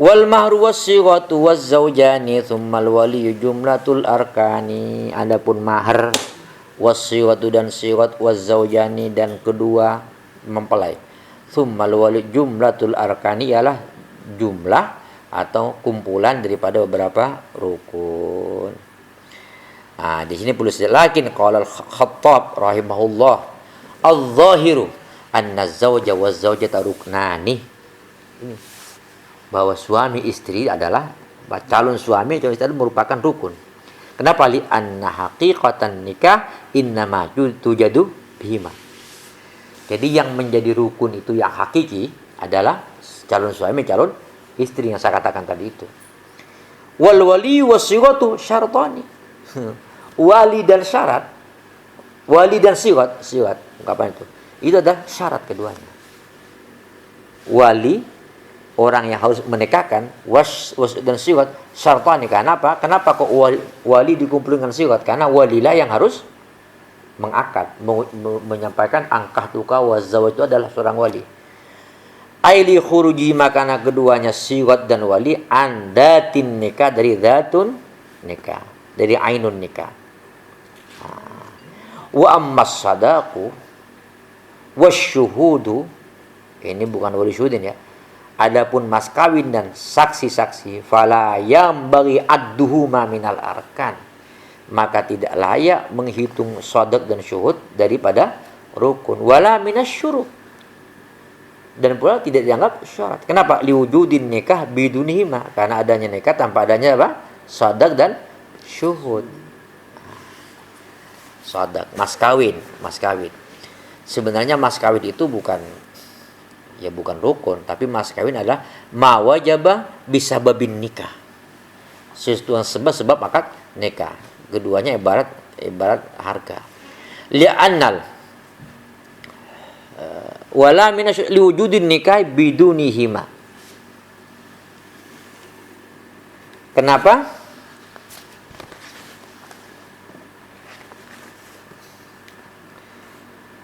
Wal mahru was-sighatu waz-zawjani tsummal waliyyu jumlatul arkani. Adapun mahar, was-sighatu dan sighat, waz-zawjani dan kedua mempelai. Tsummal waliyyu jumlatul arkani ialah jumlah atau kumpulan daripada beberapa rukun. Nah, di sini perlu lakin qala al-Khattab rahimahullah adz-dzahiru anna az-zawja waz-zawjata ruknani. Ini bahwa suami istri adalah calon suami calon istri merupakan rukun. Kenapa? Li anna haqiqatan nikah innama tujadu bihima. Jadi yang menjadi rukun itu yang hakiki adalah calon suami calon istri yang saya katakan tadi itu. Wal wali wasighatu syartani. Wali dan syarat, wali dan sighat apa itu? Itu adalah syarat keduanya. Wali orang yang harus menikahkan was dan sighat syartani. Kenapa? Kenapa kok wali dikumpulkan dengan sighat? Karena walilah yang harus mengakad, menyampaikan angkah tuka wazawaj itu adalah seorang wali. Aili khuruji makana keduanya sighat dan wali andatin nikah dari zatun nikah, dari ainun nikah. Wa ammas sadaqu wasyuhudu, ini bukan wali syuhudin ya. Adapun mas kawin dan saksi-saksi, fala yambaghi adduhuma minal arkan, maka tidak layak menghitung sadaq dan syuhud daripada rukun, wala minasyurut, dan pula tidak dianggap syarat. Kenapa? Liwujudin nikah bidunihima, karena adanya nikah tanpa adanya apa? Sadaq dan syuhud. Sadaq, mas kawin. Sebenarnya mas kawin itu bukan rukun, tapi mas kawin adalah ma wajaba bisababin nikah. Sesuatu yang sebab akad nikah. Keduanya ibarat harga. Li'annal wala minasy liwujudin nikah bidunihima. Kenapa?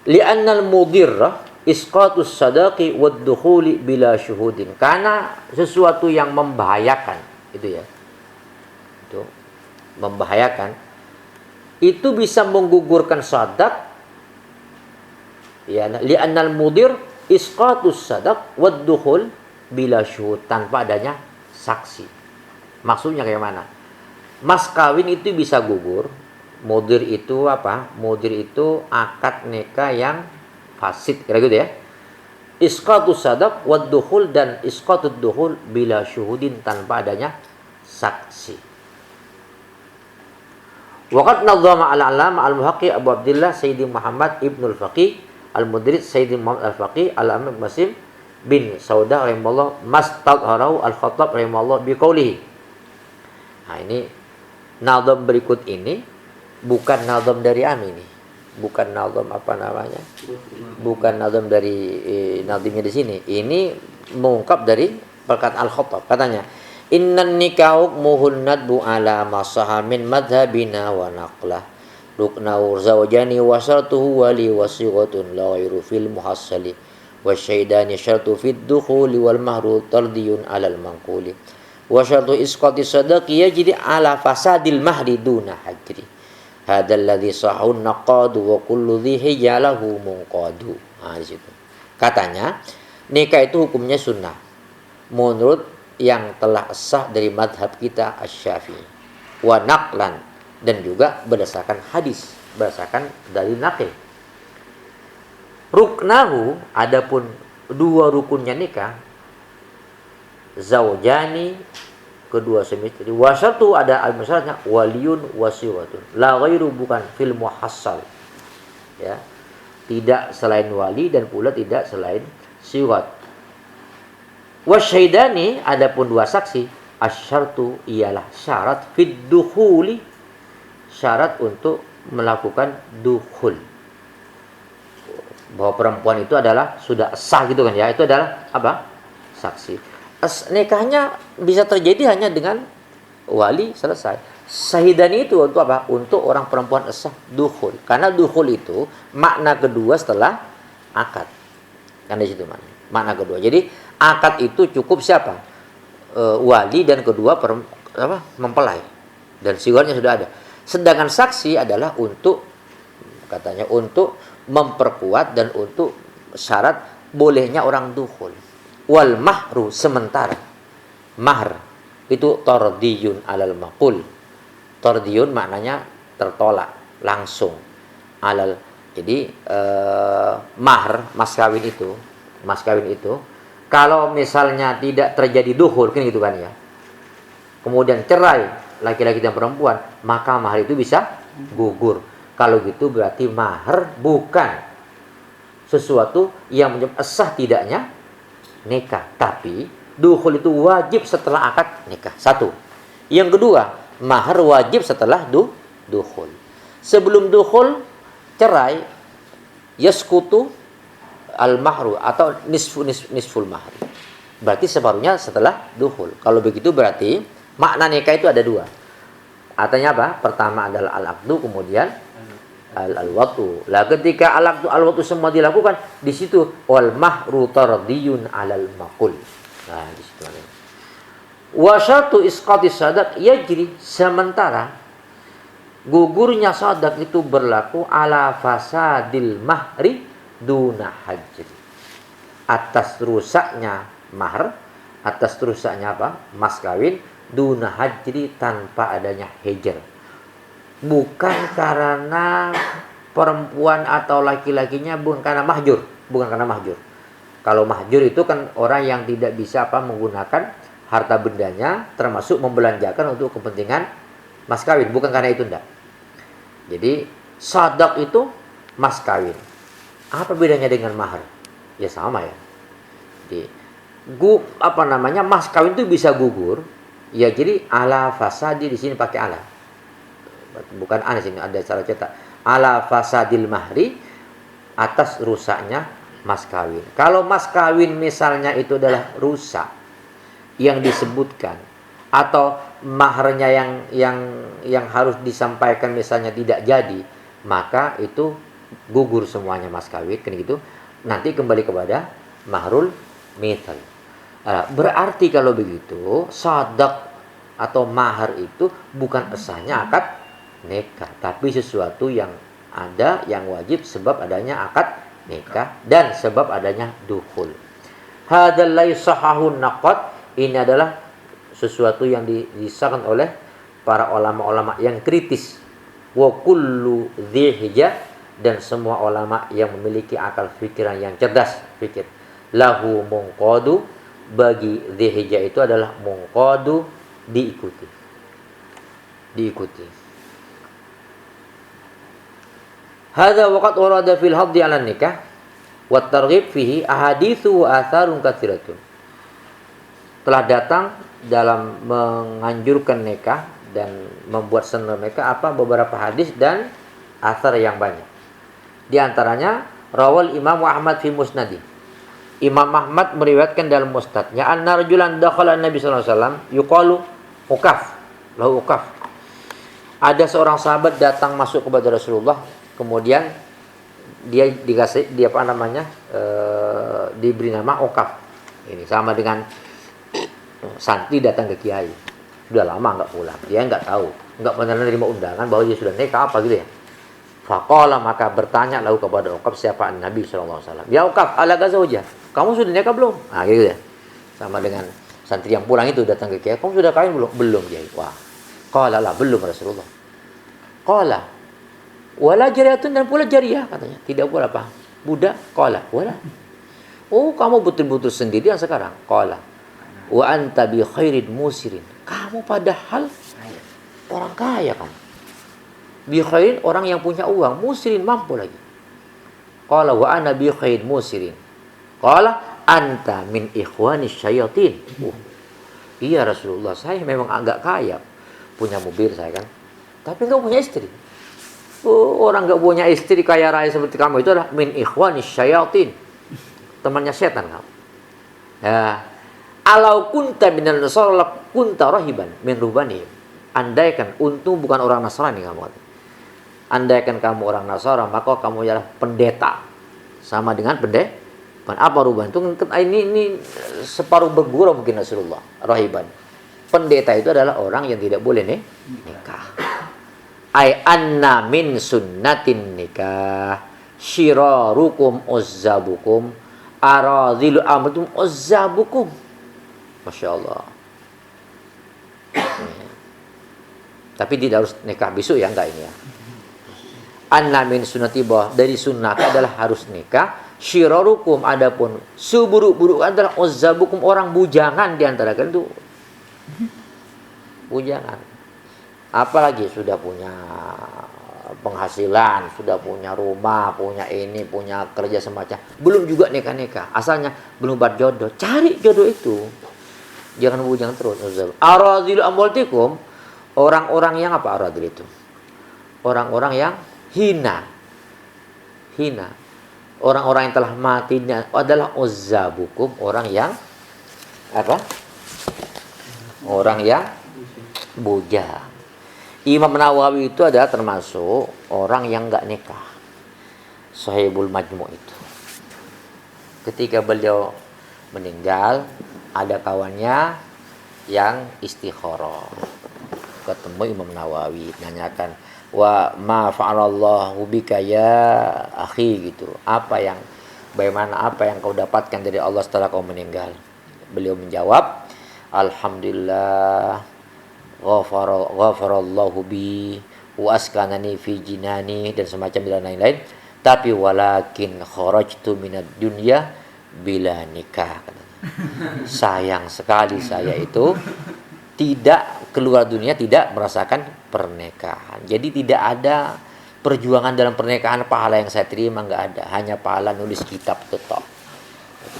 Li'annal mudirrah isqatus sadaqi wad-dukhuli bila syuhudin. Karena sesuatu yang membahayakan itu ya. Itu membahayakan. Itu bisa menggugurkan sadaq. Ya, li'annal mudir isqatus sadaq wad-dukhul bila syuhud, tanpa adanya saksi. Maksudnya kayak mana? Mas kawin itu bisa gugur. Mudir itu apa? Mudir itu akad nikah yang fasid, kira gitu ya. Isqatus sadaq wad dukhul, dan isqatud dukhul bila syuhudin, tanpa adanya saksi. Waqad nazama al-alama al-muhaqqi Abu Abdullah Sayyidi Muhammad Ibnul Faqih al-Mudrid Sayyidi Muhammad al-Faqih al-Amir Masim bin Saudah rahimahullah mastadharahu al-Khattab rahimahullah biqaulihi. Nah, ini nazam berikut ini bukan nazam dari Ami nih. Bukan nazam bukan nazam dari nazimnya di sini. Ini mengungkap dari perkataan Al-Khattab. Katanya, innan nikahu muhun nadbu ala masaha min madhabina wa naqlah. Ruknahu zawjani wa syartuhu wali wa sighatun la ghairu fil muhassali. Wa syaidani syartu fid dukhuli wal mahru tardiyun alal manquli. Wa syartu isqati sadaqi yajri ala fasadil mahri duna hajri. Hadzal ladzi sahun naqadu wa kullu dhi hijalahu munqadu. Nah, di situ. Katanya, nikah itu hukumnya sunnah menurut yang telah sah dari madhab kita Asy-Syafi'i. Wa naqlan, dan juga berdasarkan hadis, berdasarkan dari naqil. Ruknahu, adapun dua rukunnya nikah, zaujani, kedua suami istri. Wasatu ada al-masyaratnya waliyun wasiwatun. La ghairu, bukan fil muhassal. Ya. Tidak selain wali dan pula tidak selain siwat. Wasyaidani, adapun dua saksi, asyartu ialah syarat fid dukhuli, syarat untuk melakukan dukhul. Bahwa perempuan itu adalah sudah sah gitu kan ya. Itu adalah apa? Saksi. Nikahnya bisa terjadi hanya dengan wali, selesai. Syahidani itu untuk apa? Untuk orang perempuan sah dukhul. Karena dukhul itu makna kedua setelah akad. Kan di situ makna kedua. Jadi akad itu cukup siapa? wali dan kedua mempelai dan sigornya sudah ada. Sedangkan saksi adalah untuk katanya untuk memperkuat dan untuk syarat bolehnya orang dukhul. Wal mahru sementara mahr itu tordiyun alal maqul. Tordiyun maknanya tertolak langsung alal. Jadi mahr mas kawin itu kalau misalnya tidak terjadi dukhul kan gitu kan ya. Kemudian cerai laki-laki dan perempuan, maka mahar itu bisa gugur. Kalau gitu berarti mahar bukan sesuatu yang menyebabkan sah tidaknya nikah, tapi dukhul itu wajib setelah akad nikah. Satu. Yang kedua, mahar wajib setelah dukhul. Sebelum dukhul cerai yaskutu al-mahru atau nisful mahar. Berarti separuhnya setelah dukhul. Kalau begitu berarti makna nikah itu ada dua. Artinya apa? Pertama adalah al-aqdu, kemudian al-watu. Lah ketika al-aqdu al-watu semua dilakukan, di situ wal mahru tardiyun alal maqul. Nah, di situ. Wa syartu isqatis sadaq yajri, sementara gugurnya sadaq itu berlaku ala fasadil mahri duna hajri, atas rusaknya mahar, atas rusaknya apa? Mas kawin, duna hajri, tanpa adanya hijr. Bukan karena perempuan atau laki-lakinya, bukan karena mahjur. Kalau mahjur itu kan orang yang tidak bisa menggunakan harta bendanya, termasuk membelanjakan untuk kepentingan mas kawin. Bukan karena itu enggak. Jadi sadaq itu mas kawin. Apa bedanya dengan mahar? Ya sama ya. Jadi mas kawin itu bisa gugur. Ya jadi ala fasadi, di sini pakai ala. Bukan ana, sini ada cara cetak. Ala fasadil mahri, atas rusaknya mas kawin. Kalau mas kawin misalnya itu adalah rusak yang disebutkan, atau maharnya yang harus disampaikan misalnya tidak jadi, maka itu gugur semuanya mas kawin kan gitu. Nanti kembali kepada mahrul mithal. Berarti kalau begitu sadaq atau mahar itu bukan sahnya akad nikah, tapi sesuatu yang ada, yang wajib sebab adanya akad nikah dan sebab adanya dukhul. Hadzal la yusahhahun naqad, ini adalah sesuatu yang disahkan oleh para ulama-ulama yang kritis. Wa kullu dzihija, dan semua ulama yang memiliki akal pikiran yang cerdas, pikir. Lahu munqadu, bagi dzihija itu adalah munqadu, diikuti. Hadza waqad warada fil haddi 'ala nikah wa targhib fihi ahaditsu wa atharun katsiratun. Telah datang dalam menganjurkan nikah dan membuat senang nikah beberapa hadis dan athar yang banyak. Di antaranya rawal Imam Ahmad fi musnadi. Imam Ahmad meriwayatkan dalam musnadnya anna rajulan dakhala Nabi sallallahu alaihi wasallam yuqalu Ukaf, lahu Ukaf. Ada seorang sahabat datang masuk kepada Rasulullah, kemudian dia diberi nama Ukaf. Ini sama dengan santri datang ke kiai. Sudah lama enggak pulang. Dia enggak tahu, enggak pernah menerima undangan bahwa dia sudah nikah gitu ya. Faqala, maka bertanya lalu kepada Ukaf, siapa Nabi SAW. Ya Ukaf, ala gazawjah, kamu sudah nikah belum? Nah gitu ya. Sama dengan santri yang pulang itu datang ke kiai, kamu sudah kawin belum? Belum kiai. Wah. Qala la, belum Rasulullah. Qala wala jariyatun, dan pula jariyah katanya. Tidak pula apa? Budak. Qala wala. Oh, kamu betul-betul sendirian sekarang. Qala wa anta bi khairid musirin. Kamu padahal orang kaya kamu. Bi khairin, orang yang punya uang, musirin, mampu lagi. Qala wa ana bi khairin musirin. Qala anta min ikhwanis syayatin. Iya Rasulullah, saya memang agak kaya, punya mobil saya kan, tapi enggak punya istri. Orang enggak punya istri kaya raya seperti kamu itu adalah min ikhwanis syayatin, temannya setan kamu. Ya, alau kunta minal nasara kunta rahiban min ruhbani. Andaikan untung bukan orang Nasrani kamu. Andaikan kamu orang Nasara, maka kamu adalah pendeta, sama dengan Apa ruban itu? Ini separuh bergurau mungkin Rasulullah. Rahiban. Pendeta itu adalah orang yang tidak boleh nikah. Ai anna min sunnatin nikah syirarukum uzzabukum aradhilu amtum uzzabukum. Masya Allah. Tapi tidak harus nikah besok ya, enggak ini ya. Anna min sunnati dari sunnat adalah harus nikah. Syirarukum adapun seburuk-buruk adalah uzzabukum orang bujangan di antara kalian itu. Bujangan. Apalagi sudah punya penghasilan, sudah punya rumah, punya ini, punya kerja semacam. Belum juga nikah-nikah. Asalnya belum berjodoh. Cari jodoh itu. Jangan bujang terus. Aradhilu amwaltikum. Orang-orang yang apa aradhil itu? Orang-orang yang hina. Hina. Orang-orang yang telah mati adalah uzzabukum. Orang yang apa? Orang yang bujang. Imam Nawawi itu adalah termasuk orang yang enggak nikah. Sahibul Majmu' itu. Ketika beliau meninggal, ada kawannya yang istikharah. Ketemu Imam Nawawi, nanyakan, "Wa ma fa'alallahu bika ya akhi," gitu. Bagaimana apa yang kau dapatkan dari Allah setelah kau meninggal? Beliau menjawab, "Alhamdulillah ghafarallahu bi wa askanani fi jinani," dan semacam dan lain-lain. Tapi walakin kharajtu minad dunya bila nikah. Sayang sekali saya itu tidak keluar dunia tidak merasakan pernikahan. Jadi tidak ada perjuangan dalam pernikahan, pahala yang saya terima nggak ada, hanya pahala nulis kitab tetap.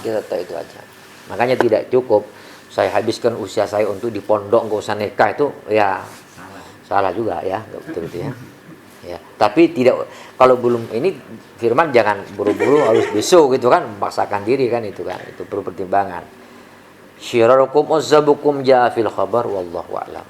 Kita tahu itu aja. Makanya tidak cukup saya habiskan usia saya untuk di pondok nggak usah nikah, itu ya salah juga ya, nggak betul itu ya. Ya, tapi tidak, kalau belum ini firman jangan buru-buru harus besok gitu kan, memaksakan diri kan, itu perlu pertimbangan. Syirarukum uzzabukum ja'a fil khabar wallahu a'lam.